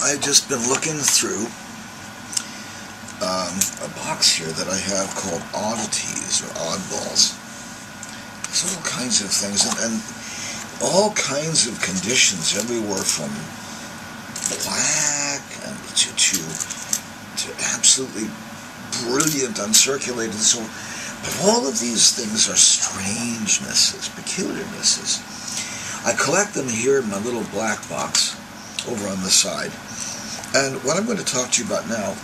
I've just been looking through a box here that I have called Oddities or Oddballs. There's all kinds of things and all kinds of conditions everywhere from black and to absolutely brilliant uncirculated. So, but all of these things are strangenesses, peculiarnesses. I collect them here in my little black box over on the side. And what I'm going to talk to you about now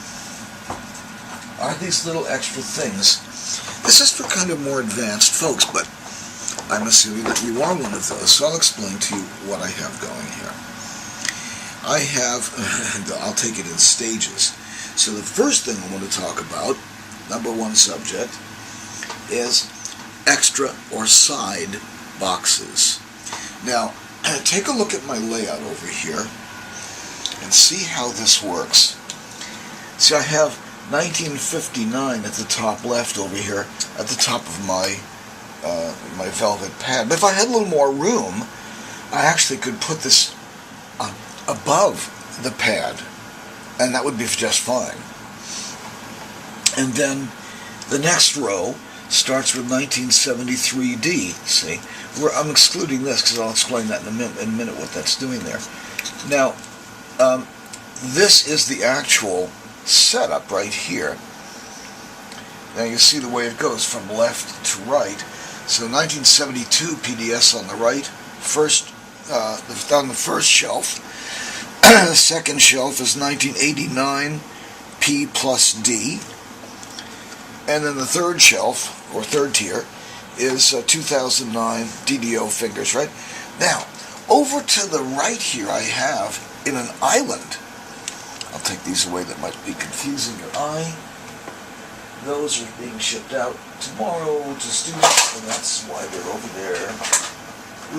are these little extra things. This is for kind of more advanced folks, but I'm assuming that you are one of those, so I'll explain to you what I have going here. I have, I'll take it in stages. So the first thing I want to talk about, number one subject, is extra or side boxes. Now, take a look at my layout over here and see how this works. See, I have 1959 at the top left over here, at the top of my my velvet pad. But if I had a little more room, I actually could put this above the pad, and that would be just fine. And then the next row starts with 1973D. See, I'm excluding this because I'll explain that in a minute what that's doing there. Now, this is the actual setup right here. Now you see the way it goes from left to right. So 1972 PDS on the right, on the first shelf. The second shelf is 1989 P plus D. And then the third shelf, or third tier, is 2009 DDO fingers, right? Now, over to the right here I have, in an island, I'll take these away that might be confusing your eye. Those are being shipped out tomorrow to students, and that's why they're over there,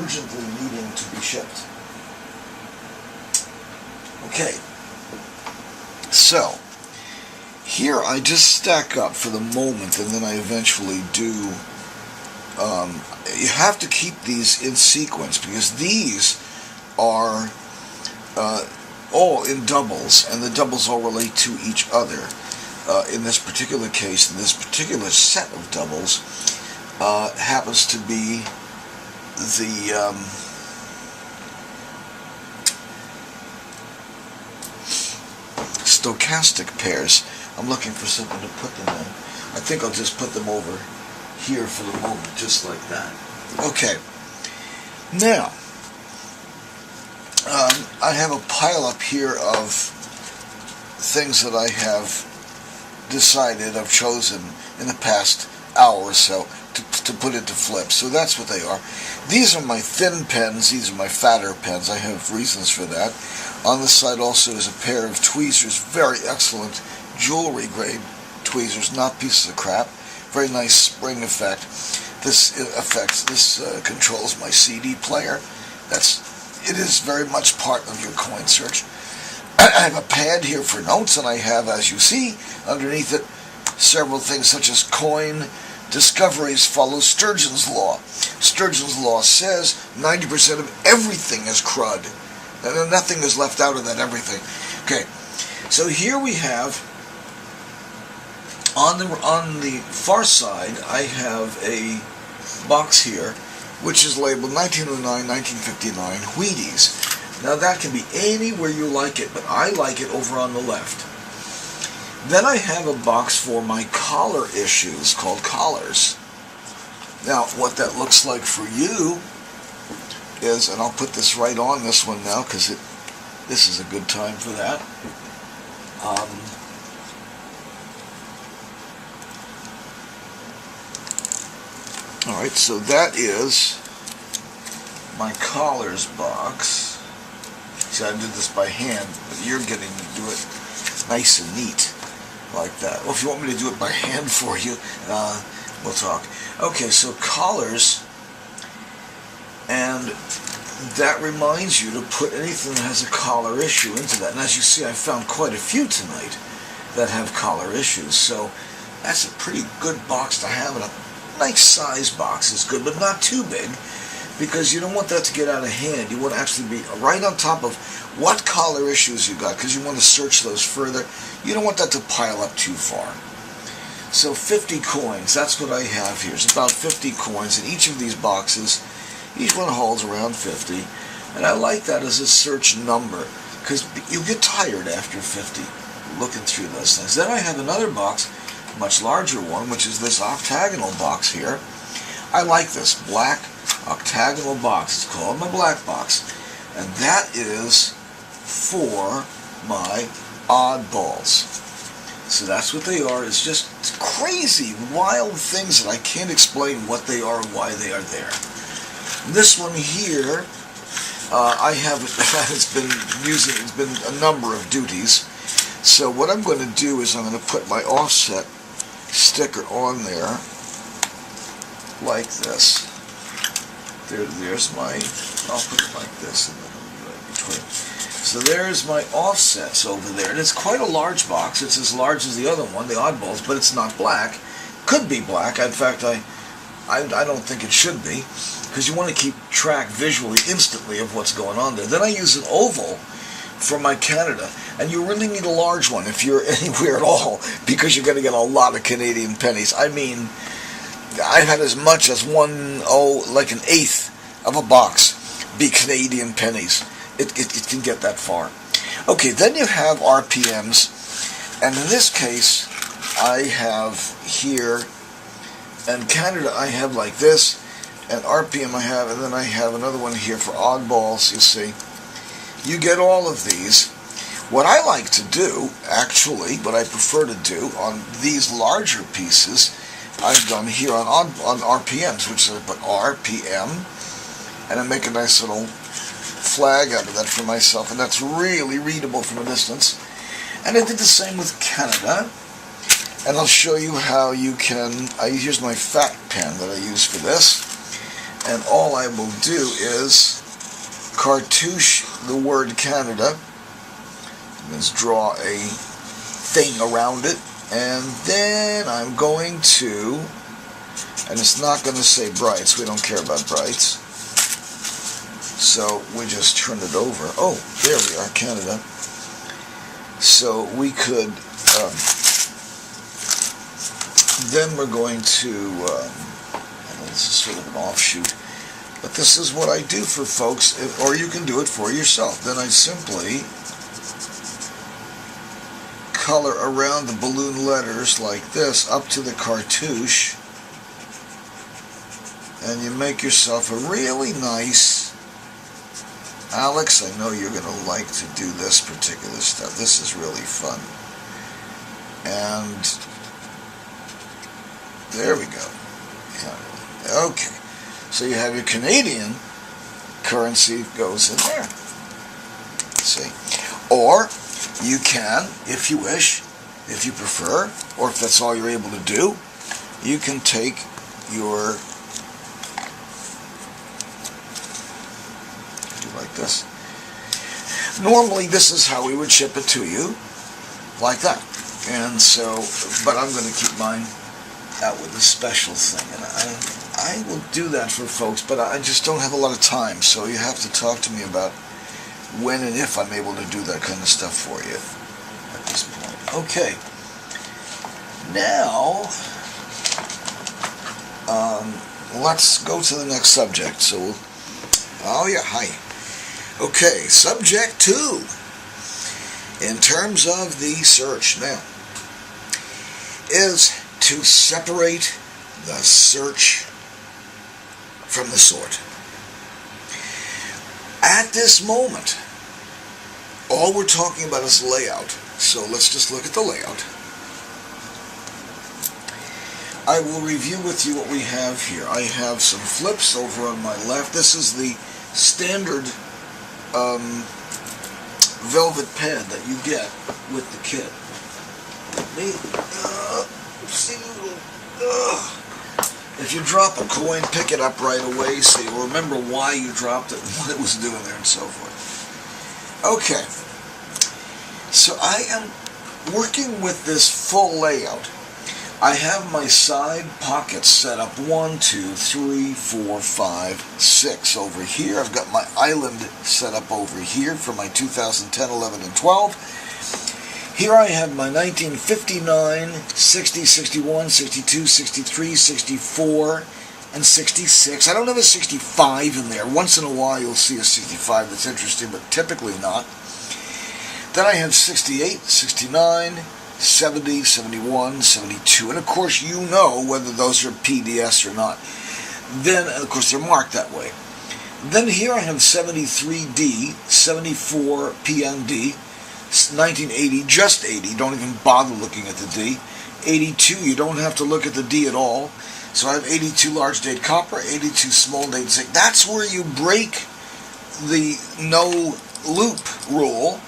urgently needing to be shipped. Okay, so here I just stack up for the moment, and then I eventually do. You have to keep these in sequence because these are all in doubles, and the doubles all relate to each other. In this particular case, in this particular set of doubles, happens to be the stochastic pairs. I'm looking for something to put them in. I think I'll just put them over here for the moment, just like that. Okay. Now, I have a pile up here of things that I have decided, I've chosen in the past hour or so to put into flips. So that's what they are. These are my thin pens. These are my fatter pens. I have reasons for that. On the side also is a pair of tweezers, very excellent jewelry grade tweezers, not pieces of crap. Very nice spring effect. This controls my CD player. It is very much part of your coin search. I have a pad here for notes, and I have, as you see, underneath it, several things such as coin discoveries follow Sturgeon's law. Sturgeon's law says 90% of everything is crud, and nothing is left out of that everything. Okay, so here we have, on the far side, I have a box here, which is labeled 1909, 1959 Wheaties. Now that can be anywhere you like it, but I like it over on the left. Then I have a box for my collar issues called collars. Now what that looks like for you is, and I'll put this right on this one now because this is a good time for that. Alright, so that is my collars box. See, I did this by hand, but you're getting to do it nice and neat like that. Well, if you want me to do it by hand for you, we'll talk. Okay, so collars, and that reminds you to put anything that has a collar issue into that. And as you see, I found quite a few tonight that have collar issues, so that's a pretty good box to have, and a nice size box is good, but not too big, because you don't want that to get out of hand. You want to actually be right on top of what collar issues you got, because you want to search those further. You don't want that to pile up too far. So 50 coins, that's what I have here. It's about 50 coins in each of these boxes. Each one holds around 50. And I like that as a search number, because you get tired after 50 looking through those things. Then I have another box, much larger one, which is this octagonal box here. I like this black octagonal box. It's called my black box. And that is for my oddballs. So that's what they are. It's just crazy, wild things that I can't explain what they are and why they are there. This one here, I have, it's been a number of duties. So what I'm going to do is I'm going to put my offset sticker on there, like this. There's my, I'll put it like this in between. So there's my offsets over there, and it's quite a large box. It's as large as the other one, the oddballs, but it's not black. Could be black. In fact, I don't think it should be, because you want to keep track visually instantly of what's going on there. Then I use an oval for my Canada, and you really need a large one if you're anywhere at all, because you're going to get a lot of Canadian pennies. I mean, I've had as much as like an eighth of a box be Canadian pennies. It can get that far. Okay, then you have RPMs, and in this case, I have here, and Canada I have like this, and RPM I have, and then I have another one here for oddballs, you see. You get all of these. What I like to do, actually, what I prefer to do on these larger pieces, I've done here on RPMs, which is I put RPM, and I make a nice little flag out of that for myself, and that's really readable from a distance. And I did the same with Canada, and I'll show you how you can. Here's my fat pen that I use for this, and all I will do is cartouche the word Canada. Let's draw a thing around it, and then I'm going to, and it's not going to say Brights, we don't care about Brights, so we just turn it over. Oh, there we are, Canada. So we could, then we're going to, this is sort of an offshoot, but this is what I do for folks, or you can do it for yourself. Then I simply color around the balloon letters like this up to the cartouche, and you make yourself a really nice, Alex, I know you're going to like to do this particular stuff. This is really fun. And there we go. Okay. So you have your Canadian currency goes in there. See? Or you can, if you wish, if you prefer, or if that's all you're able to do, you can take your, like this. Normally this is how we would ship it to you, like that. And so, but I'm going to keep mine out with a special thing, and I will do that for folks, but I just don't have a lot of time, so you have to talk to me about when and if I'm able to do that kind of stuff for you at this point. Okay, now let's go to the next subject. So we'll, oh yeah, hi. Okay, subject 2 in terms of the search now is to separate the search from the sort. At this moment, all we're talking about is layout. So let's just look at the layout. I will review with you what we have here. I have some flips over on my left. This is the standard velvet pad that you get with the kit. If you drop a coin, pick it up right away so you'll remember why you dropped it and what it was doing there and so forth. Okay, so I am working with this full layout. I have my side pockets set up 1, 2, 3, 4, 5, 6 over here. I've got my island set up over here for my 2010, 11, and 12. Here I have my 1959, 60, 61, 62, 63, 64, and 66. I don't have a 65 in there. Once in a while you'll see a 65 that's interesting, but typically not. Then I have 68, 69, 70, 71, 72, and of course you know whether those are PDS or not. Then, of course, they're marked that way. Then here I have 73D, 74 PND, 1980, just 80, don't even bother looking at the D. 82, you don't have to look at the D at all. So I have 82 large date copper, 82 small date zinc. That's where you break the no loop rule.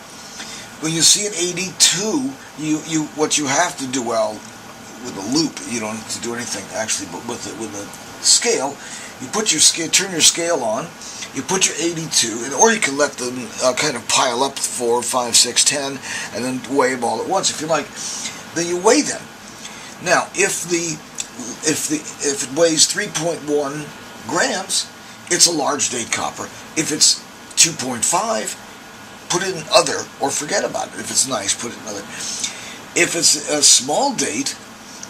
When you see an 82, what you have to do, well, with a loop, you don't have to do anything actually, but with a scale, you put your scale, turn your scale on, you put your 82, or you can let them kind of pile up 4, 5, 6, 10, and then weigh them all at once if you like. Then you weigh them. Now, if it weighs 3.1 grams, it's a large date copper. If it's 2.5, put it in other, or forget about it. If it's nice, put it in other. If it's a small date,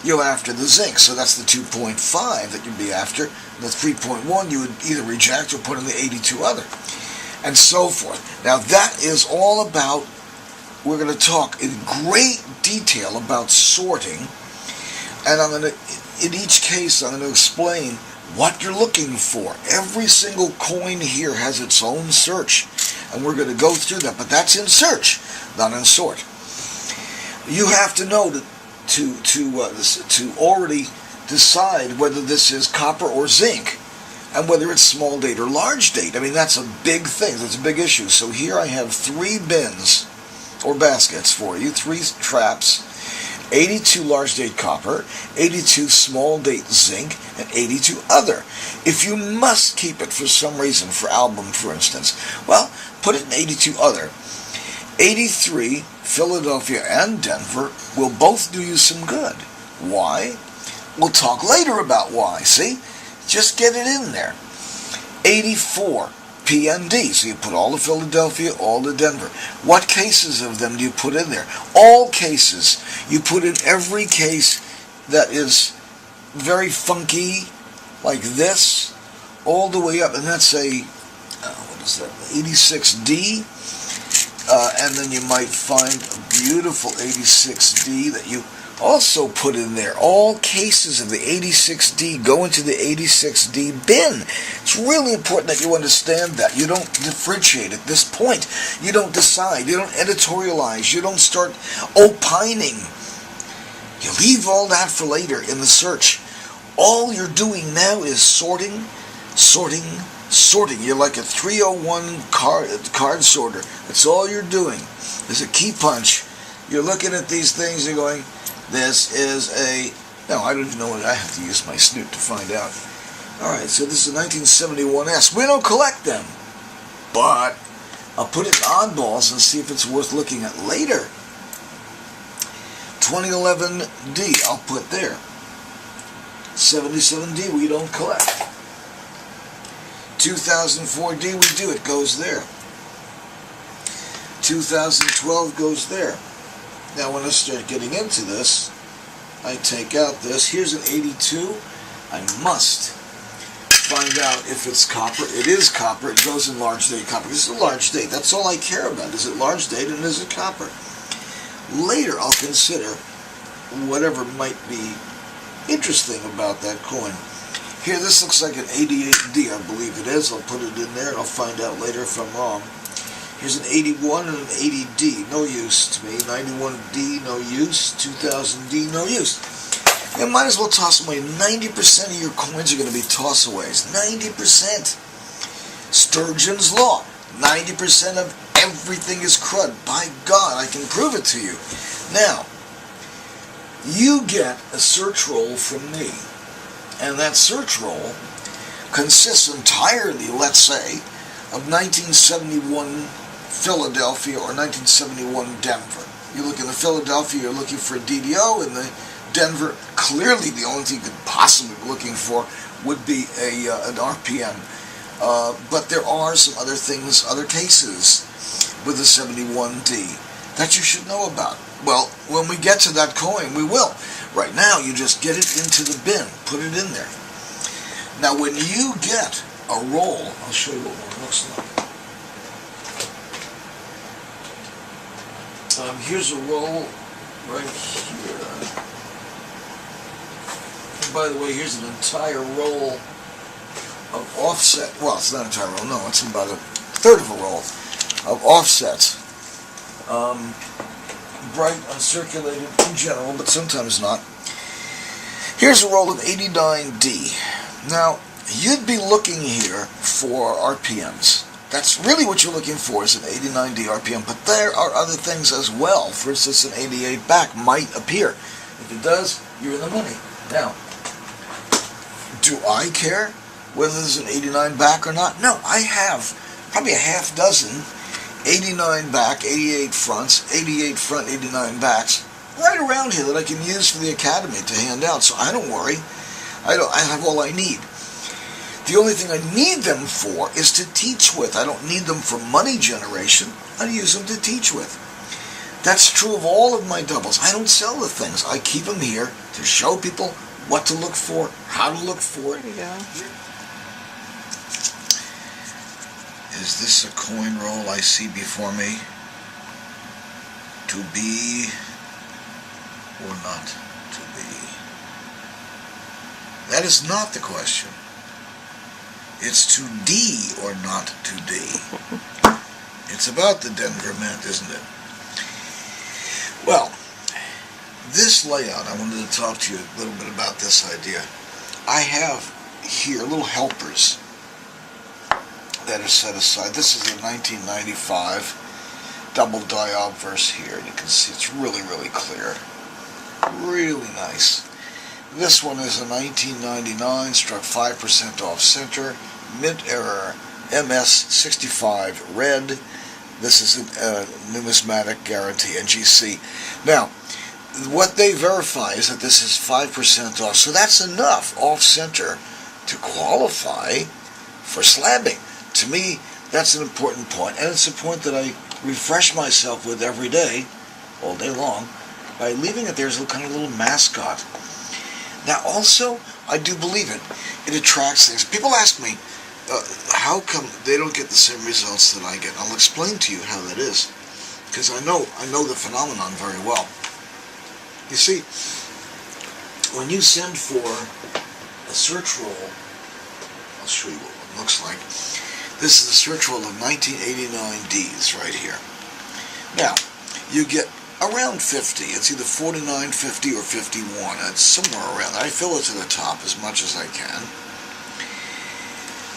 you're after the zinc, so that's the 2.5 that you'd be after. The 3.1 you would either reject or put in the 82 other, and so forth. Now that is all about, we're going to talk in great detail about sorting, and I'm going to, in each case, I'm going to explain what you're looking for. Every single coin here has its own search, and we're going to go through that, but that's in search, not in sort. You have to know to already decide whether this is copper or zinc, and whether it's small date or large date. I mean, that's a big thing. That's a big issue. So here I have 3 bins, or baskets for you, 3 traps, 82 large date copper, 82 small date zinc, and 82 other. If you must keep it for some reason, for album for instance, well, put it in 82 other. 83, Philadelphia and Denver, will both do you some good. Why? We'll talk later about why, see? Just get it in there. 84, PND, so you put all the Philadelphia, all the Denver. What cases of them do you put in there? All cases. You put in every case that is very funky, like this, all the way up, and that's a, what is that, 86D, and then you might find a beautiful 86D that you also put in there. All cases of the 86D go into the 86D bin. It's really important that you understand that. You don't differentiate at this point. You don't decide. You don't editorialize. You don't start opining. You leave all that for later in the search. All you're doing now is sorting, sorting, sorting. You're like a 301 card sorter. That's all you're doing. There's a key punch. You're looking at these things, you're going, this is a, no, I don't even know what, I have to use my snoot to find out. Alright, so this is a 1971S. We don't collect them, but I'll put it in oddballs and see if it's worth looking at later. 2011D, I'll put there. 77D, we don't collect. 2004D, we do, it goes there. 2012 goes there. Now when I start getting into this, I take out this. Here's an 82. I must find out if it's copper. It is copper. It goes in large date copper. This is a large date. That's all I care about. Is it large date and is it copper? Later I'll consider whatever might be interesting about that coin. Here, this looks like an 88D, I believe it is. I'll put it in there and I'll find out later if I'm wrong. Here's an 81 and an 80D, no use to me. 91D, no use. 2000D, no use. You might as well toss away. 90% of your coins are going to be toss-aways. 90%. Sturgeon's Law. 90% of everything is crud. By God, I can prove it to you. Now, you get a search roll from me. And that search roll consists entirely, let's say, of 1971 Philadelphia or 1971 Denver. You look in the Philadelphia, you're looking for a DDO. In the Denver, clearly the only thing you could possibly be looking for would be an RPM. But there are some other things, other cases with the 71D that you should know about. Well, when we get to that coin, we will. Right now, you just get it into the bin, put it in there. Now, when you get a roll, I'll show you what one looks like. Here's a roll right here. And by the way, here's an entire roll of offset. Well, it's not an entire roll. No, it's about a third of a roll of offsets. Bright, uncirculated in general, but sometimes not. Here's a roll of 89D. Now, you'd be looking here for RPMs. That's really what you're looking for, is an 89D RPM, but there are other things as well. For instance, an 88 back might appear. If it does, you're in the money. Now, do I care whether there's an 89 back or not? No, I have probably a half dozen 89 back, 88 fronts, 88 front, 89 backs, right around here that I can use for the academy to hand out. So I don't worry. I have all I need. The only thing I need them for is to teach with. I don't need them for money generation. I use them to teach with. That's true of all of my doubles. I don't sell the things. I keep them here to show people what to look for, how to look for it. There you go. Is this a coin roll I see before me? To be or not to be? That is not the question. It's to D or not to D. It's about the Denver Mint, isn't it? Well, this layout, I wanted to talk to you a little bit about this idea. I have here little helpers that are set aside. This is a 1995 double die obverse here, and you can see it's really, really clear. Really nice. This one is a 1999, struck 5% off center, mint error, MS65 red. This is a numismatic guarantee, NGC. Now, what they verify is that this is 5% off, so that's enough off center to qualify for slabbing. To me, that's an important point, and it's a point that I refresh myself with every day, all day long, by leaving it there as a kind of little mascot. Now, also, I do believe it. It attracts things. People ask me, how come they don't get the same results that I get? I'll explain to you how that is, because I know the phenomenon very well. You see, when you send for a search roll, I'll show you what it looks like. This is a search roll of 1989 Ds right here. Now, you get around 50. It's either 49, 50, or 51. It's somewhere around there. I fill it to the top as much as I can.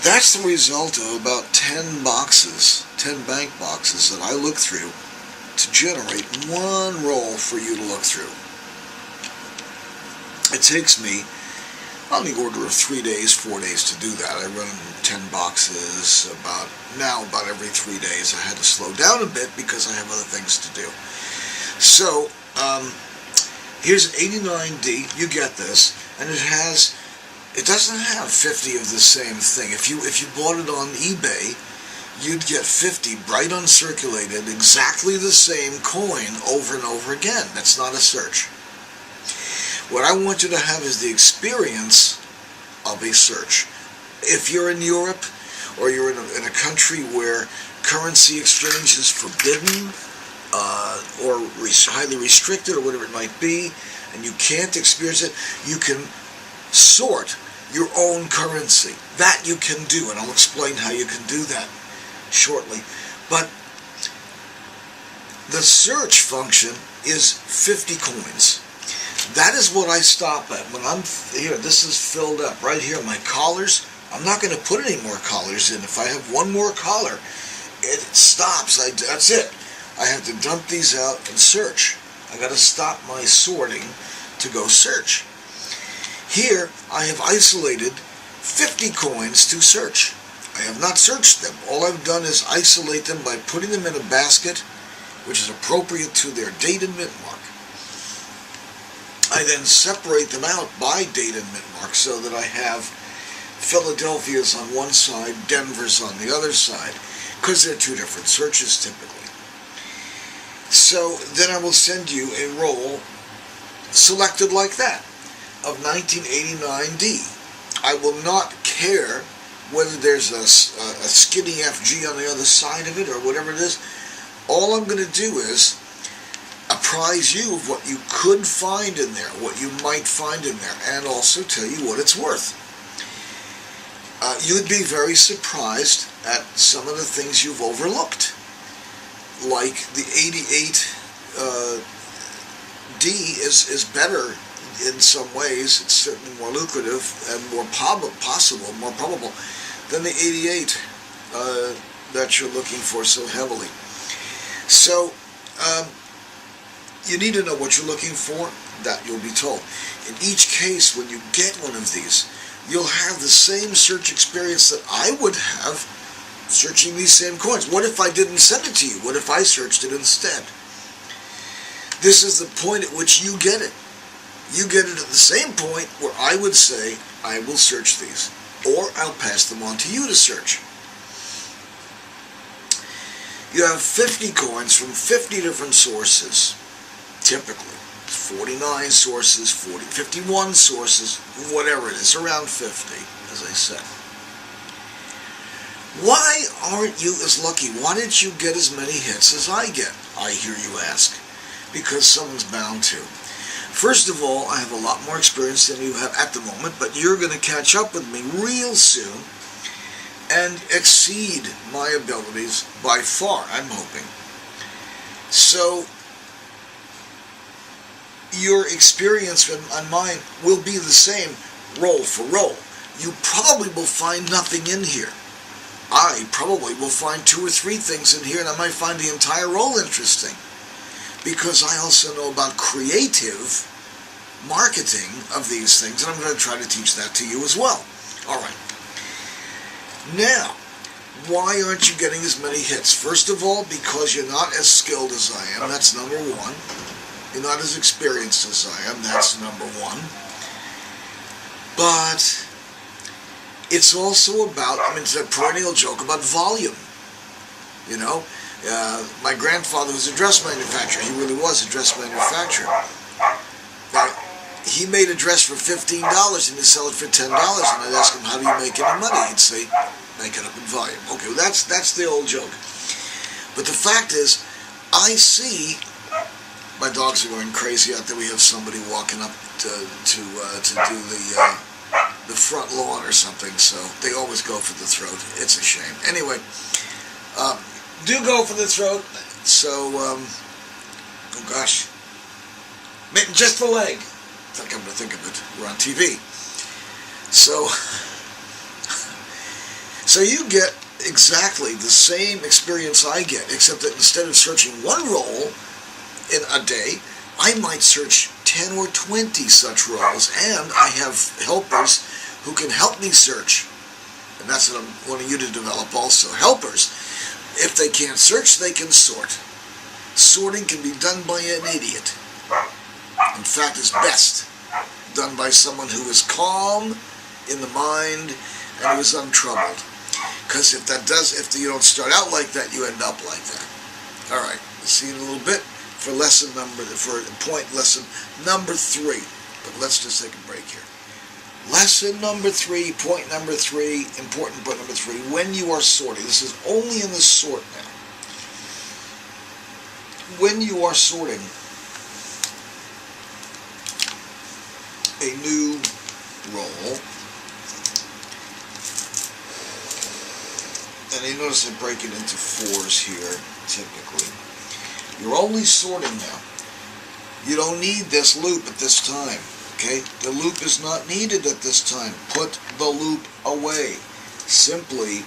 That's the result of about 10 boxes, 10 bank boxes that I look through to generate one roll for you to look through. It takes me on the order of 3 days, 4 days to do that. I run 10 boxes about every 3 days. I had to slow down a bit because I have other things to do. So, here's an 89D, you get this, and it doesn't have 50 of the same thing. If you bought it on eBay, you'd get 50 bright uncirculated, exactly the same coin over and over again. That's not a search. What I want you to have is the experience of a search. If you're in Europe, or you're in a country where currency exchange is forbidden, or highly restricted, or whatever it might be, and you can't experience it, you can sort your own currency. That you can do, and I'll explain how you can do that shortly. But the search function is 50 coins. That is what I stop at. When I'm here, this is filled up. Right here, my collars, I'm not going to put any more collars in. If I have one more collar, it stops. That's it. I have to dump these out and search. I got to stop my sorting to go search. Here, I have isolated 50 coins to search. I have not searched them. All I've done is isolate them by putting them in a basket, which is appropriate to their date and mint mark. I then separate them out by date and mint mark so that I have Philadelphia's on one side, Denver's on the other side, because they're two different searches typically. So then I will send you a roll selected like that of 1989D. I will not care whether there's a skinny FG on the other side of it or whatever it is. All I'm going to do is apprise you of what you could find in there, what you might find in there, and also tell you what it's worth. You would be very surprised at some of the things you've overlooked. Like the 88D is better in some ways. It's certainly more lucrative and more more probable than the 88 that you're looking for so heavily. So you need to know what you're looking for. That you'll be told. In each case, when you get one of these, you'll have the same search experience that I would have searching these same coins. What if I didn't send it to you? What if I searched it instead? This is the point at which you get it. You get it at the same point where I would say, I will search these, or I'll pass them on to you to search. You have 50 coins from 50 different sources, typically. 49 sources, 51 sources, whatever it is, around 50, as I said. Why aren't you as lucky? Why didn't you get as many hits as I get? I hear you ask. Because someone's bound to. First of all, I have a lot more experience than you have at the moment, but you're going to catch up with me real soon and exceed my abilities by far, I'm hoping. So, your experience and mine will be the same roll for roll. You probably will find nothing in here. I probably will find 2 or 3 things in here, and I might find the entire roll interesting. Because I also know about creative marketing of these things, and I'm going to try to teach that to you as well. Alright. Now, why aren't you getting as many hits? First of all, because you're not as skilled as I am. That's number one. You're not as experienced as I am. That's number one. But it's also about, it's a perennial joke about volume. You know? My grandfather was a dress manufacturer. He really was a dress manufacturer. He made a dress for $15 and he'd sell it for $10. And I'd ask him, how do you make any money? He'd say, make it up in volume. Okay, well, that's the old joke. But the fact is, I see, my dogs are going crazy out there. We have somebody walking up to do the front lawn or something, so they always go for the throat. It's a shame. Anyway, do go for the throat. So, oh gosh, just the leg. Come to think of it, we're on TV. So you get exactly the same experience I get, except that instead of searching one roll in a day, I might search 10 or 20 such rolls, and I have helpers who can help me search. And that's what I'm wanting you to develop also. Helpers. If they can't search, they can sort. Sorting can be done by an idiot. In fact, it's best done by someone who is calm in the mind and who is untroubled. Because if you don't start out like that, you end up like that. All right, see you in a little bit for point lesson number 3. But let's just take a break here. Lesson number 3, point number 3, important point number 3, when you are sorting. This is only in the sort now. When you are sorting a new roll, and you notice I break it into 4s here, typically. You're only sorting now. You don't need this loop at this time. Okay, the loop is not needed at this time. Put the loop away. Simply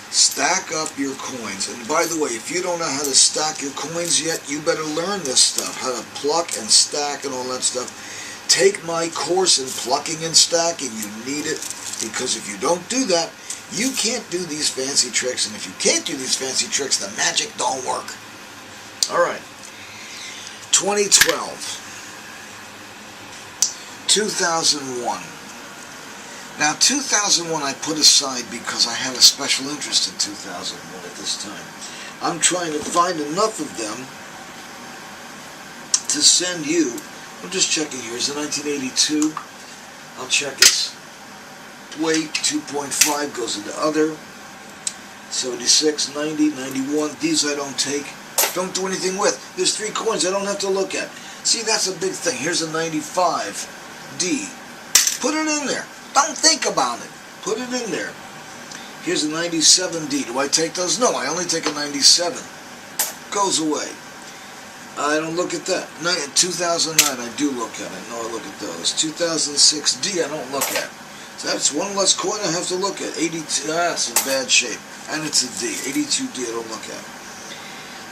stack up your coins. And by the way, if you don't know how to stack your coins yet, you better learn this stuff. How to pluck and stack and all that stuff. Take my course in plucking and stacking. You need it, because if you don't do that, you can't do these fancy tricks. And if you can't do these fancy tricks, the magic don't work. Alright. 2012. 2001. Now 2001 I put aside because I had a special interest in 2001 at this time. I'm trying to find enough of them to send you. I'm just checking here. Is it 1982? I'll check its weight. 2.5 goes into other. 76, 90, 91. These I don't take. Don't do anything with. There's 3 coins I don't have to look at. See, that's a big thing. Here's a 95D. Put it in there. Don't think about it. Put it in there. Here's a 97D. Do I take those? No, I only take a 97. Goes away. I don't look at that. 2009, I do look at it. No, I look at those. 2006D, I don't look at. So that's one less coin I have to look at. 82, that's in bad shape. And it's a D. 82D, I don't look at.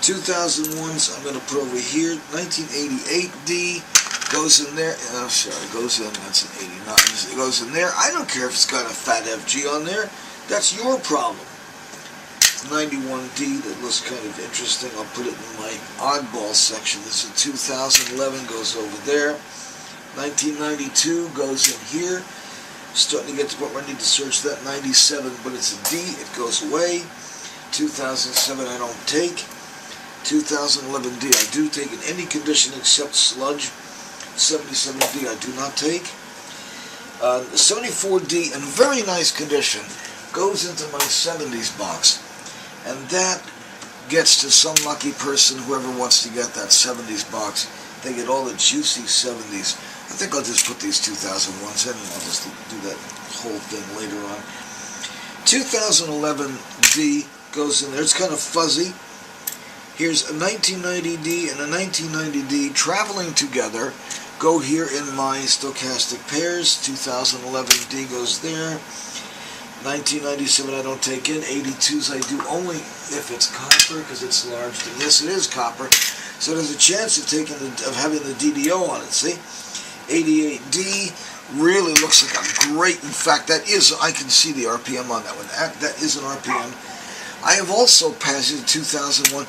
2001s, I'm going to put over here. 1988D goes in there. Oh, sorry, goes in. That's an 89. It goes in there. I don't care if it's got a fat FG on there. That's your problem. 91D that looks kind of interesting. I'll put it in my oddball section. This is 2011, goes over there. 1992 goes in here. Starting to get to the point where I need to search that. 97, but it's a D. It goes away. 2007 I don't take. 2011D I do take in any condition except sludge. 77D I do not take. 74D in very nice condition goes into my 70s box. And that gets to some lucky person, whoever wants to get that 70s box. They get all the juicy 70s. I think I'll just put these 2001s in and I'll just do that whole thing later on. 2011D goes in there. It's kind of fuzzy. Here's a 1990D and a 1990D traveling together. Go here in my stochastic pairs. 2011D goes there. 1997 I don't take in. 82s I do only if it's copper because it's large. And yes, it is copper. So there's a chance of having the DDO on it. See, 88D really looks like a great. In fact, that is. I can see the RPM on that one. That is an RPM. I have also passed in 2001.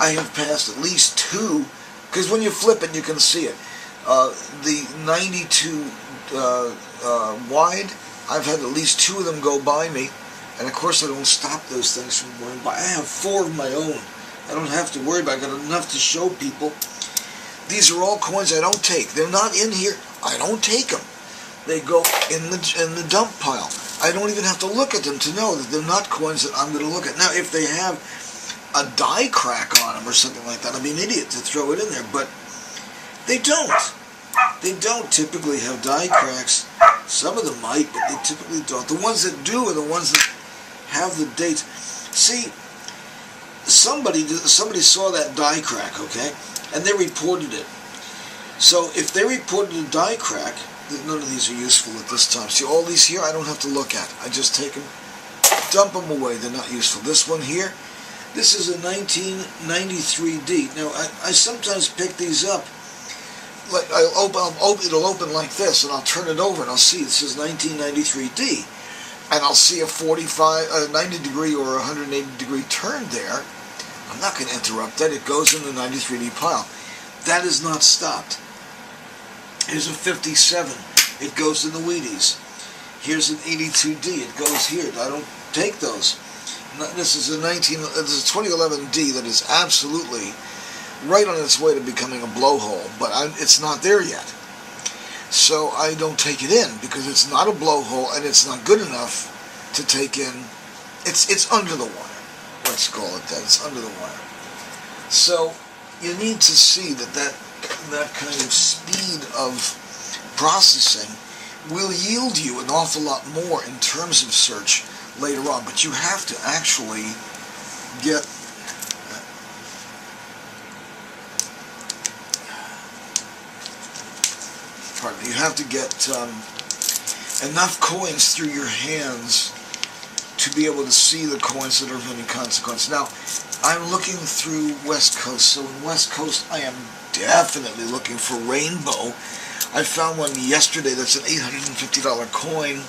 I have passed at least 2 because when you flip it, you can see it. The 92 wide. I've had at least 2 of them go by me, and of course I don't stop those things from going by. I have 4 of my own. I don't have to worry about it. I got enough to show people. These are all coins I don't take. They're not in here. I don't take them. They go in the dump pile. I don't even have to look at them to know that they're not coins that I'm going to look at. Now, if they have a die crack on them or something like that, I'd be an idiot to throw it in there, but they don't. They don't typically have die cracks. Some of them might, but they typically don't. The ones that do are the ones that have the dates. See, somebody saw that die crack, okay, and they reported it. So if they reported a die crack, none of these are useful at this time. See, all these here I don't have to look at. I just take them, dump them away. They're not useful. This one here, this is a 1993D. Now, I sometimes pick these up. Like it'll open like this, and I'll turn it over, and I'll see it says 1993D, and I'll see a 90 degree or 180 degree turn there. I'm not going to interrupt that. It goes in the 93D pile. That is not stopped. Here's a 57. It goes in the Wheaties. Here's an 82D. It goes here. I don't take those. This is a 2011D that is absolutely right on its way to becoming a blowhole, but it's not there yet. So I don't take it in because it's not a blowhole and it's not good enough to take in. It's under the wire. Let's call it that. It's under the wire. So you need to see that kind of speed of processing will yield you an awful lot more in terms of search later on, but you have to actually get you have to get enough coins through your hands to be able to see the coins that are of any consequence. Now, I'm looking through West Coast, so in West Coast I am definitely looking for Rainbow. I found one yesterday that's an $850 coin.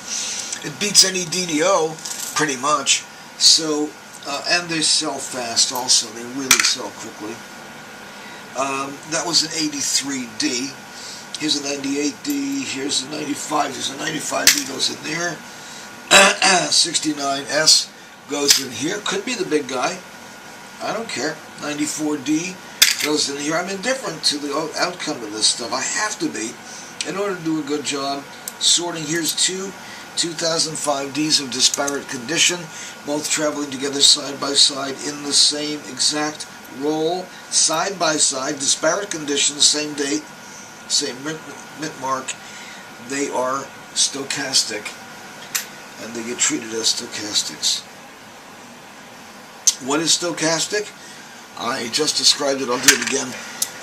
It beats any DDO, pretty much. So, and they sell fast also. They really sell quickly. That was an 83D. Here's a 98D, here's a 95, there's a 95D goes in there. 69S goes in here, could be the big guy, I don't care. 94D goes in here. I'm indifferent to the outcome of this stuff. I have to be, in order to do a good job sorting. Here's two 2005Ds of disparate condition, both traveling together side by side in the same exact roll, side by side, disparate conditions, same date, same mint mark. They are stochastic, and they get treated as stochastics. What is stochastic? I just described it, I'll do it again.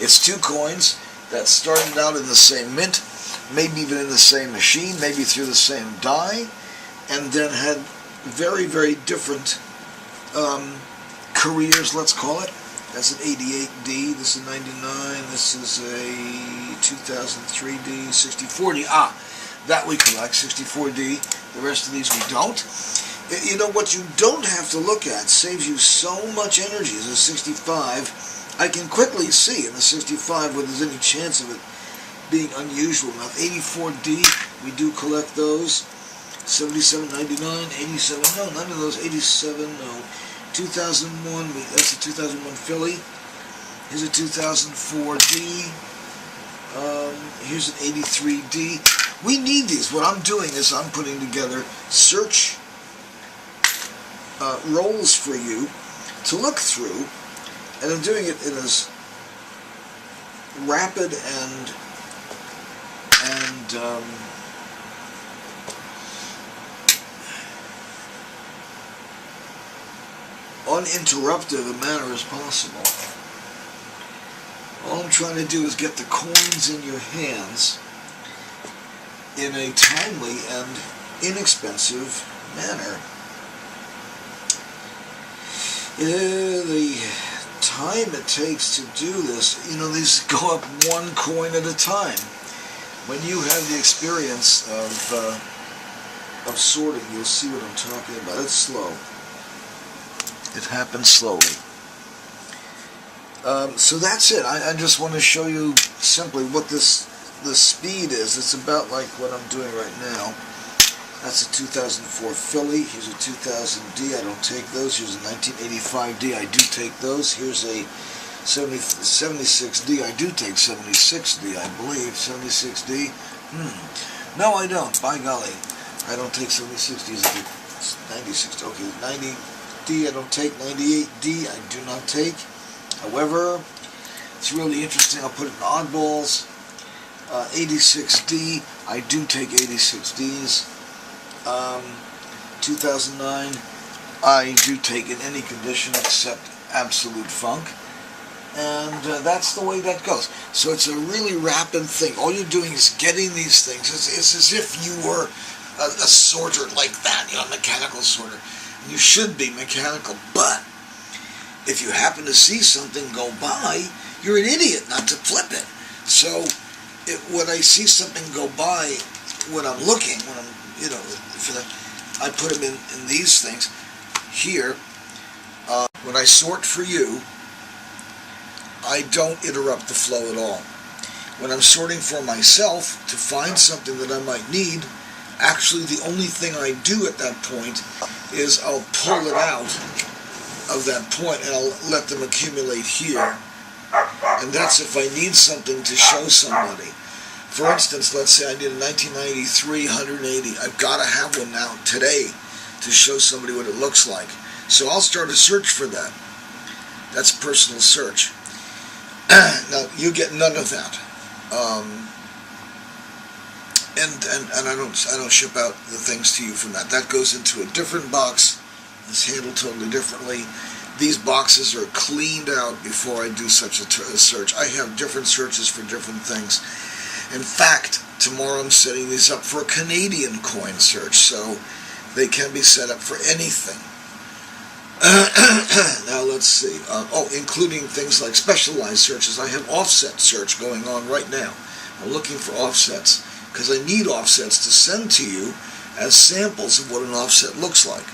It's two coins that started out in the same mint, maybe even in the same machine, maybe through the same die, and then had very, very different careers, let's call it. That's an 88D, this is a 99, this is a 2003D, 64D. That we collect, 64D. The rest of these we don't. You know, what you don't have to look at saves you so much energy as a 65. I can quickly see in the 65 whether there's any chance of it being unusual enough. 84D, we do collect those. 77, 99, 87, no, none of those. 87, no. 2001, that's a 2001 Philly. Here's a 2004D. Here's an 83D. We need these. What I'm doing is I'm putting together search roles for you to look through, and I'm doing it in as rapid and uninterrupted a manner as possible. All I'm trying to do is get the coins in your hands in a timely and inexpensive manner. The time it takes to do this, you know, these go up one coin at a time. When you have the experience of sorting, you'll see what I'm talking about. It's slow. It happens slowly. So that's it. I just want to show you simply what the speed is. It's about like what I'm doing right now. That's a 2004 Philly. Here's a 2000D. I don't take those. Here's a 1985D. I do take those. Here's a 76D. I do take 76D, I believe. 76D. No, I don't. By golly. I don't take 76Ds. I take 96. Okay, 90D I don't take. 98D I do not take. However, it's really interesting. I'll put it in oddballs. 86D. I do take 86Ds. 2009, I do take in any condition except absolute funk, and that's the way that goes. So it's a really rapid thing. All you're doing is getting these things. It's as if you were a sorter like that, you know, a mechanical sorter. You should be mechanical, but if you happen to see something go by, you're an idiot not to flip it. So when I see something go by, when I'm looking, when I'm, you know, I put them in these things here. When I sort for you, I don't interrupt the flow at all. When I'm sorting for myself to find something that I might need, actually the only thing I do at that point is I'll pull it out of that point and I'll let them accumulate here. And that's if I need something to show somebody. For instance, let's say I need a 1993 180. I've got to have one now today to show somebody what it looks like. So I'll start a search for that. That's personal search. Now you get none of that, and I don't ship out the things to you from that. That goes into a different box. It's handled totally differently. These boxes are cleaned out before I do such a search. I have different searches for different things. In fact, tomorrow I'm setting these up for a Canadian coin search, so they can be set up for anything. Now let's see. Including things like specialized searches. I have offset search going on right now. I'm looking for offsets because I need offsets to send to you as samples of what an offset looks like.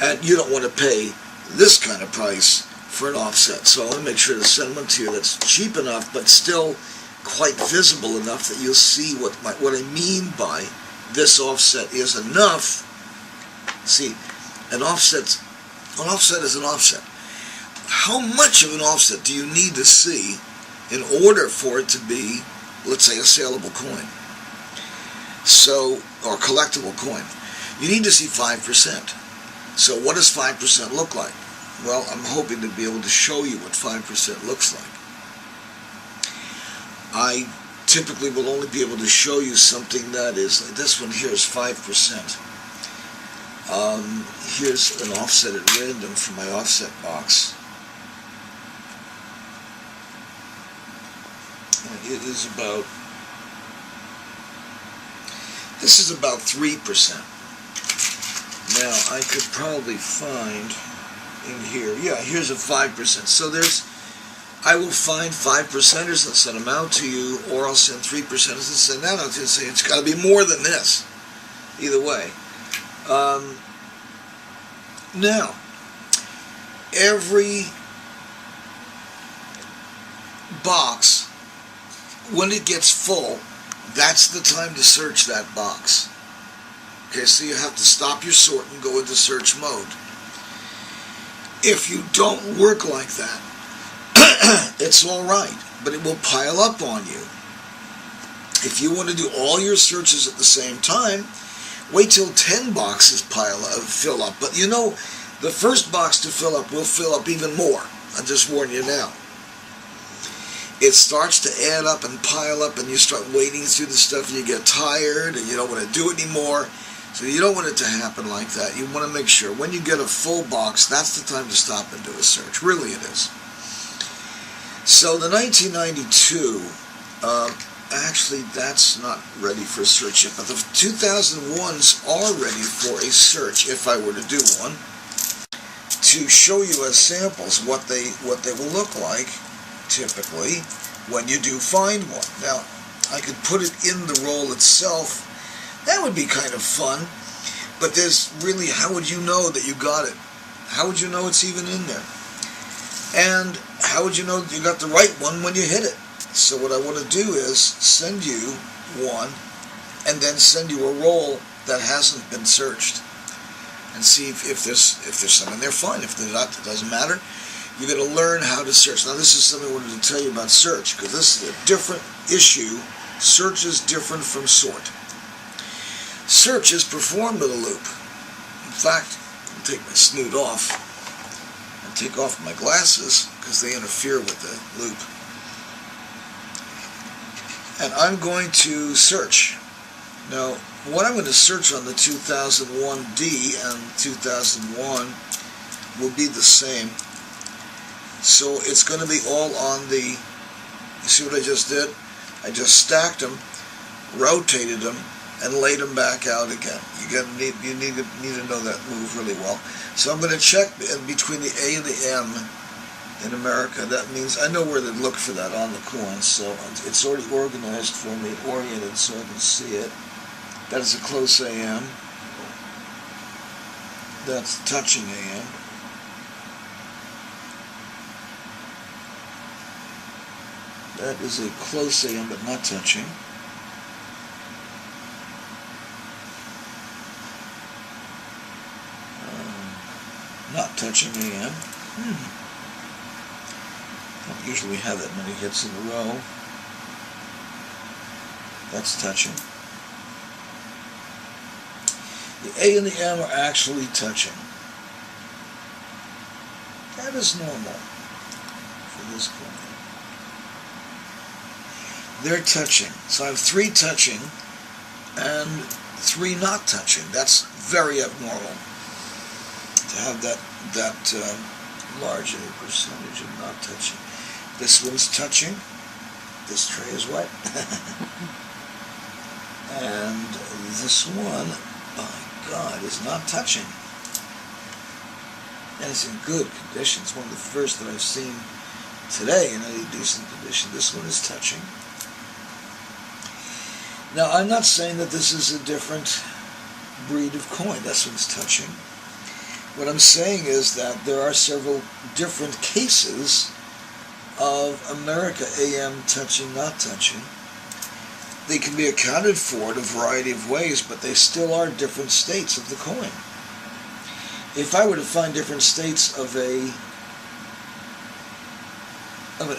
And you don't want to pay this kind of price for an offset, so I want to make sure to send one to you that's cheap enough but still quite visible enough that you'll see what I mean by this offset is enough. See, an offset is an offset. How much of an offset do you need to see in order for it to be, let's say, a saleable coin? So, or collectible coin. You need to see 5%. So what does 5% look like? Well, I'm hoping to be able to show you what 5% looks like. I typically will only be able to show you something that is, like this one here is 5%. Here's an offset at random from my offset box. And it is about, this is about 3%. Now, I could probably find in here, yeah, here's a 5%. So there's, I will find 5%ers and send them out to you, or I'll send 3%ers and send that out to you and say, it's got to be more than this. Either way. Now, every box, when it gets full, that's the time to search that box. Okay, so you have to stop your sort and go into search mode. If you don't work like that, it's all right, but it will pile up on you. If you want to do all your searches at the same time, wait till 10 boxes fill up. But you know, the first box to fill up will fill up even more. I just warn you now. It starts to add up and pile up, and you start wading through the stuff, and you get tired, and you don't want to do it anymore. So you don't want it to happen like that. You want to make sure when you get a full box, that's the time to stop and do a search. Really it is. So the 1992, actually that's not ready for a search yet, but the 2001s are ready for a search if I were to do one, to show you as samples what they will look like typically when you do find one. Now, I could put it in the roll itself. That would be kind of fun, but there's really, how would you know that you got it? How would you know it's even in there? And how would you know you got the right one when you hit it? So what I want to do is send you one, and then send you a roll that hasn't been searched, and see if there's some in there. Fine. If there's not, it doesn't matter. You're going to learn how to search. Now this is something I wanted to tell you about search, because this is a different issue. Search is different from sort. Search is performed with a loop. In fact, I'll take my snoot off and take off my glasses because they interfere with the loop. And I'm going to search. Now, what I'm going to search on the 2001D and 2001 will be the same. So it's going to be all on the, you see what I just did? I just stacked them, rotated them, and laid them back out again. You need to know that move really well. So I'm going to check between the A and the M in America. That means I know where to look for that on the coin. So it's already organized for me, oriented, so I can see it. That is a close AM. That's touching AM. That is a close AM, but not touching. Not touching AM. Don't usually have that many hits in a row. That's touching. The A and the M are actually touching. That is normal for this coin. They're touching. So I have 3 touching and 3 not touching. That's very abnormal to have that large a percentage of not touching. This one's touching. This tray is wet. And this one, by God, is not touching. And it's in good condition. It's one of the first that I've seen today in any decent condition. This one is touching. Now, I'm not saying that this is a different breed of coin. This one's touching. What I'm saying is that there are several different cases of America, AM touching, not touching. They can be accounted for in a variety of ways, but they still are different states of the coin. If I were to find different states of an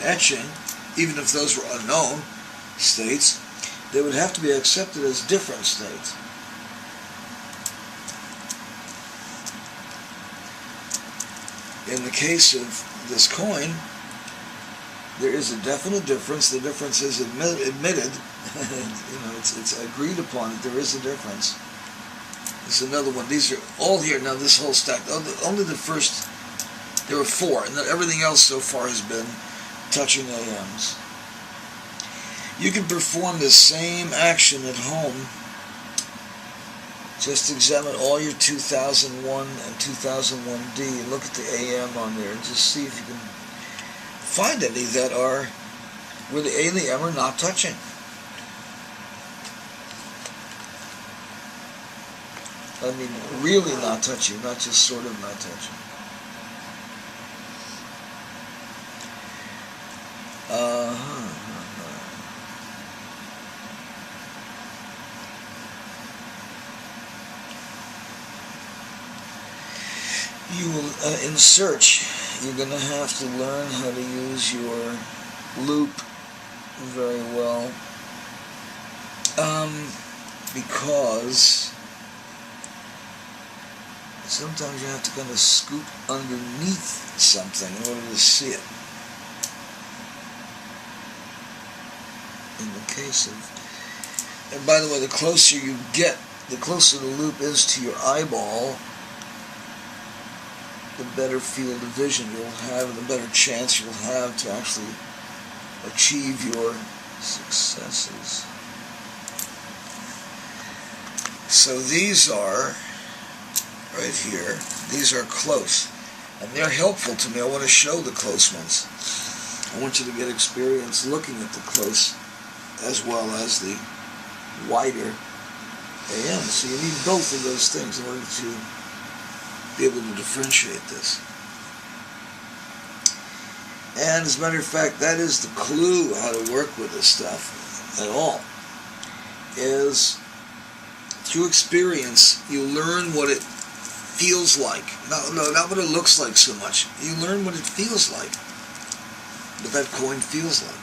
etching, even if those were unknown states, they would have to be accepted as different states. In the case of this coin, there is a definite difference. The difference is admitted. It's agreed upon that there is a difference. There's another one. These are all here now. This whole stack. Only the first. There were 4, and everything else so far has been touching AMs. You can perform the same action at home. Just examine all your 2001 and 2001D and look at the AM on there and just see if you can find any that are where the A and the M are not touching. I mean, really not touching, not just sort of not touching. You will, in search, you're going to have to learn how to use your loop very well, because sometimes you have to kind of scoop underneath something in order to see it. In the case of, and by the way, the closer you get, the closer the loop is to your eyeball, the better field of vision you'll have, and the better chance you'll have to actually achieve your successes. So these are, right here, these are close, and they're helpful to me. I want to show the close ones. I want you to get experience looking at the close as well as the wider AM. So you need both of those things in order to be able to differentiate this. And as a matter of fact, that is the clue how to work with this stuff at all, is through experience you learn what it feels like. Not what it looks like so much. You learn what it feels like, what that coin feels like.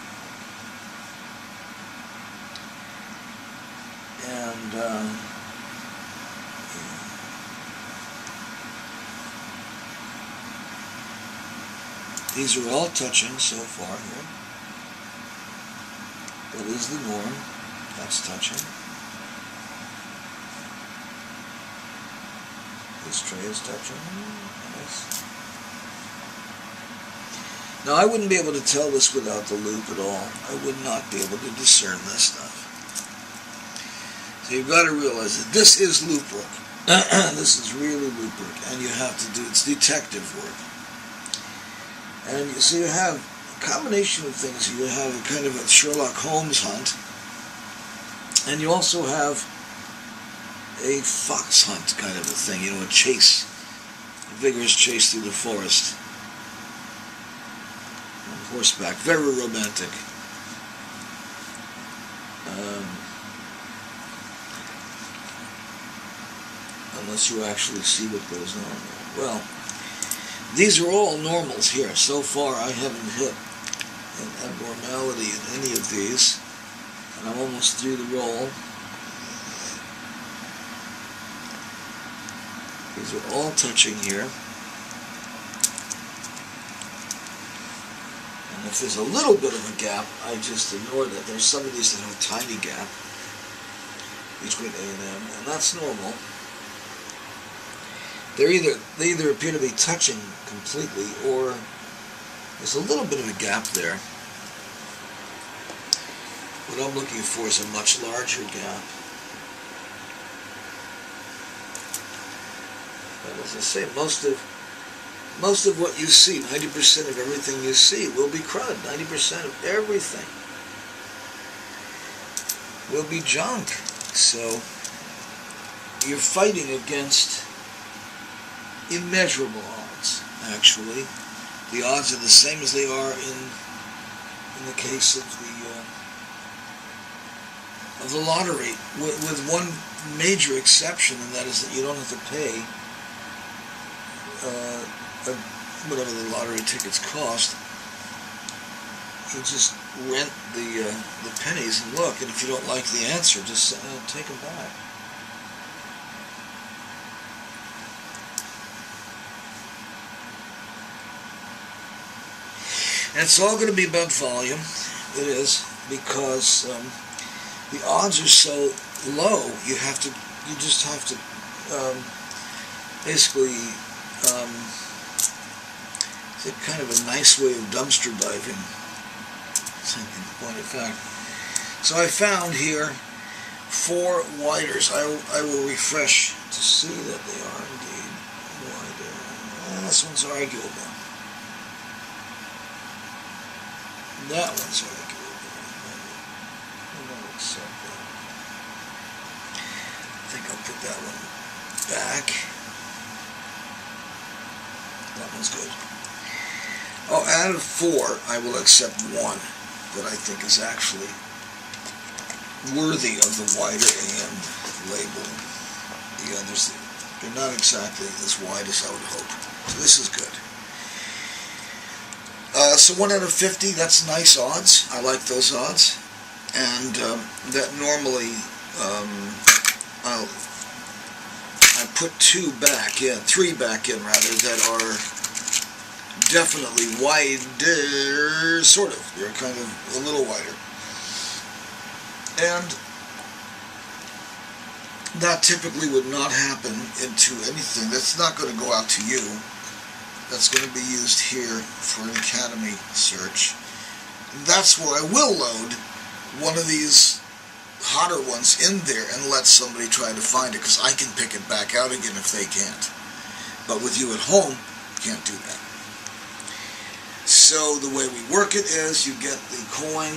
And these are all touching so far here. That is the norm. That's touching. This tray is touching. Nice. Now I wouldn't be able to tell this without the loop at all. I would not be able to discern this stuff. So you've got to realize that this is loop work. This is really loop work, and you have to do, it's detective work. And so you have a combination of things. You have a kind of a Sherlock Holmes hunt, and you also have a fox hunt kind of a thing, a chase, a vigorous chase through the forest. On horseback, very romantic. Unless you actually see what goes on. Well, these are all normals here. So far I haven't hit an abnormality in any of these, and I'm almost through the roll. These are all touching here. And if there's a little bit of a gap, I just ignore that. There's some of these that have a tiny gap between A and M, and that's normal. They either appear to be touching completely, or there's a little bit of a gap there. What I'm looking for is a much larger gap. But as I say, most of what you see, 90% of everything you see will be crud. 90% of everything will be junk. So you're fighting against immeasurable odds, actually. The odds are the same as they are in in the case of the lottery, with one major exception, and that is that you don't have to pay whatever the lottery tickets cost. You just rent the pennies and look, and if you don't like the answer, just take them back. And it's all going to be about volume. It is, because the odds are so low. You just have to basically. It's kind of a nice way of dumpster diving. In point of fact. So I found here 4 widers. I will refresh to see that they are indeed wider. This one's arguable. That one's arguable. I don't accept that. I think I'll put that one back. That one's good. Oh, out of 4, I will accept 1 that I think is actually worthy of the wider AM label. The others, they're not exactly as wide as I would hope. So this is good. So 1 out of 50, that's nice odds. I like those odds. And that normally, I put 2 back in, 3 back in rather, that are definitely wider, sort of. They're kind of a little wider. And that typically would not happen into anything. That's not going to go out to you. That's going to be used here for an Academy search. That's where I will load one of these hotter ones in there and let somebody try to find it, because I can pick it back out again if they can't. But with you at home, you can't do that. So the way we work it is you get the coin,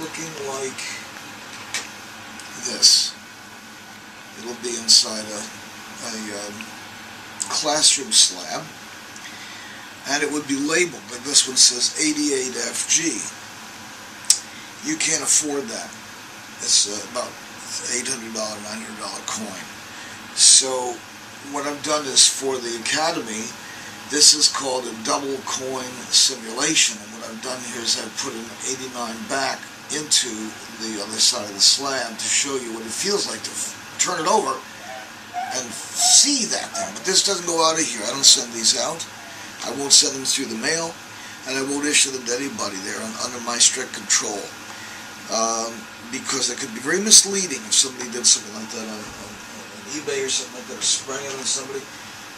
looking like this. It'll be inside a classroom slab, and it would be labeled, like this one says 88FG. You can't afford that. It's about $800, $900 coin. So what I've done is, for the Academy, this is called a double coin simulation, and what I've done here is I've put an 89 back into the other side of the slab to show you what it feels like to turn it over and see that thing. But this doesn't go out of here. I don't send these out. I won't send them through the mail, and I won't issue them to anybody. They're under my strict control, because it could be very misleading if somebody did something like that on eBay or something like that, or sprang it on somebody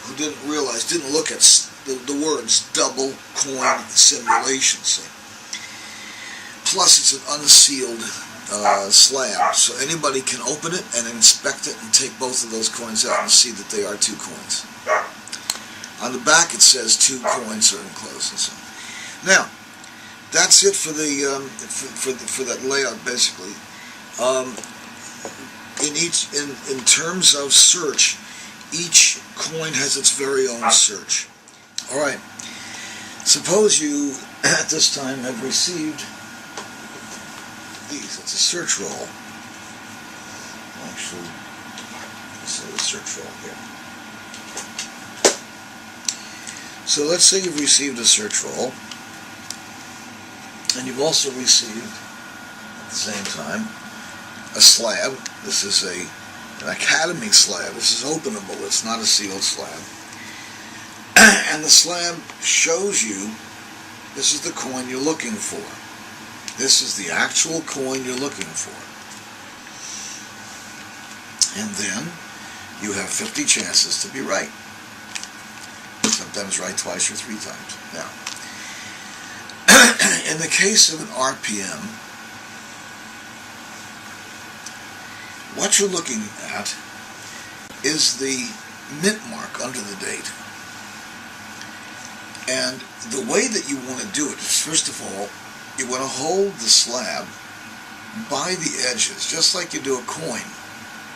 who didn't look at the words double coin simulation. See? Plus, it's an unsealed slab, so anybody can open it and inspect it and take both of those coins out and see that they are 2 coins. On the back, it says 2 coins are enclosed. And so, now, that's it for the for that layout, basically. In terms of search, each coin has its very own search. All right. Suppose you at this time have received these. It's a search roll. Actually, this is a search roll here. So let's say you've received a search roll, and you've also received, at the same time, a slab. This is an Academy slab. This is openable. It's not a sealed slab. And the slab shows you this is the coin you're looking for. This is the actual coin you're looking for. And then you have 50 chances to be right. Sometimes right twice or 3 times. Now, in the case of an RPM, what you're looking at is the mint mark under the date. And the way that you want to do it is, first of all, you want to hold the slab by the edges, just like you do a coin.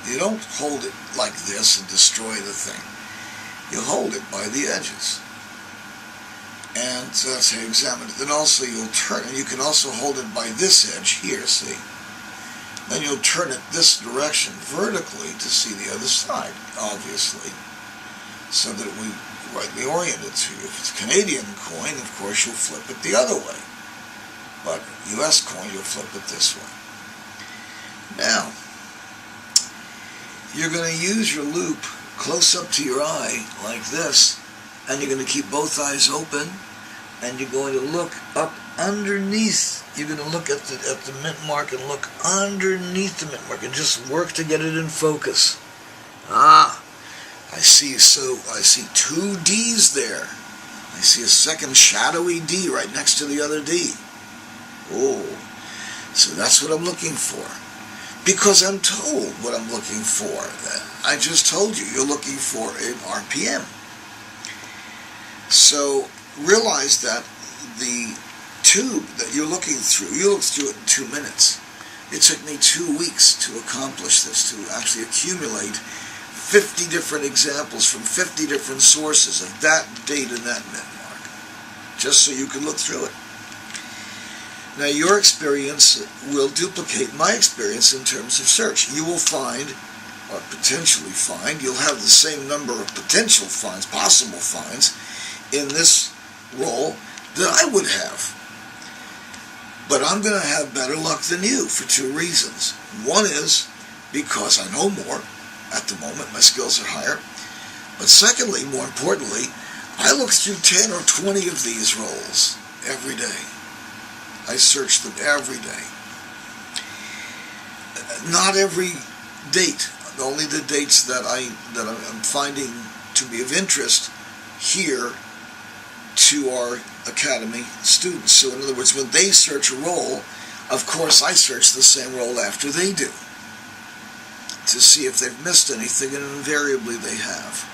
You don't hold it like this and destroy the thing. You hold it by the edges. And that's how you examine it. Then also you'll turn it. You can also hold it by this edge here, see? Then you'll turn it this direction vertically to see the other side, obviously, so that it will be rightly oriented to you. If it's a Canadian coin, of course, you'll flip it the other way. But US coin, you'll flip it this way. Now, you're going to use your loop close up to your eye, like this, and you're going to keep both eyes open, and you're going to look up underneath. You're going to look at the mint mark and look underneath the mint mark and just work to get it in focus. Ah, I see 2 D's there. I see a second shadowy D right next to the other D. Oh, so that's what I'm looking for. Because I'm told what I'm looking for. I just told you, you're looking for an RPM. So realize that the tube that you're looking through, you looked through it in 2 minutes. It took me 2 weeks to accomplish this, to actually accumulate 50 different examples from 50 different sources of that date and that mint mark, just so you can look through it. Now your experience will duplicate my experience in terms of search. You will find, or potentially find, you'll have the same number of potential finds, possible finds, in this role that I would have. But I'm going to have better luck than you for 2 reasons. One is because I know more at the moment, my skills are higher. But secondly, more importantly, I look through 10 or 20 of these roles every day. I search them every day. Not every date, only the dates that I'm finding to be of interest here to our academy students. So in other words, when they search a role, of course I search the same role after they do, to see if they've missed anything, and invariably they have.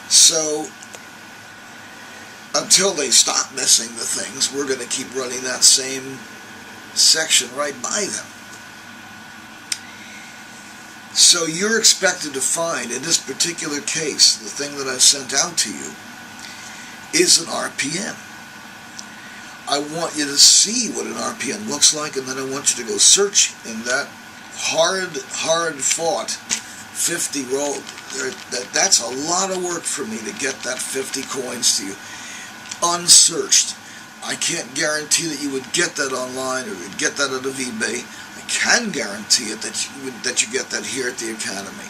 So until they stop missing the things, we're going to keep running that same section right by them. So you're expected to find, in this particular case, the thing that I've sent out to you is an RPM. I want you to see what an RPM looks like, and then I want you to go search in that hard-fought 50 roll. That's a lot of work for me to get that 50 coins to you, unsearched. I can't guarantee that you would get that online or you'd get that out of eBay. I can guarantee it that you get that here at the Academy.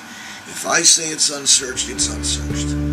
If I say it's unsearched, it's unsearched.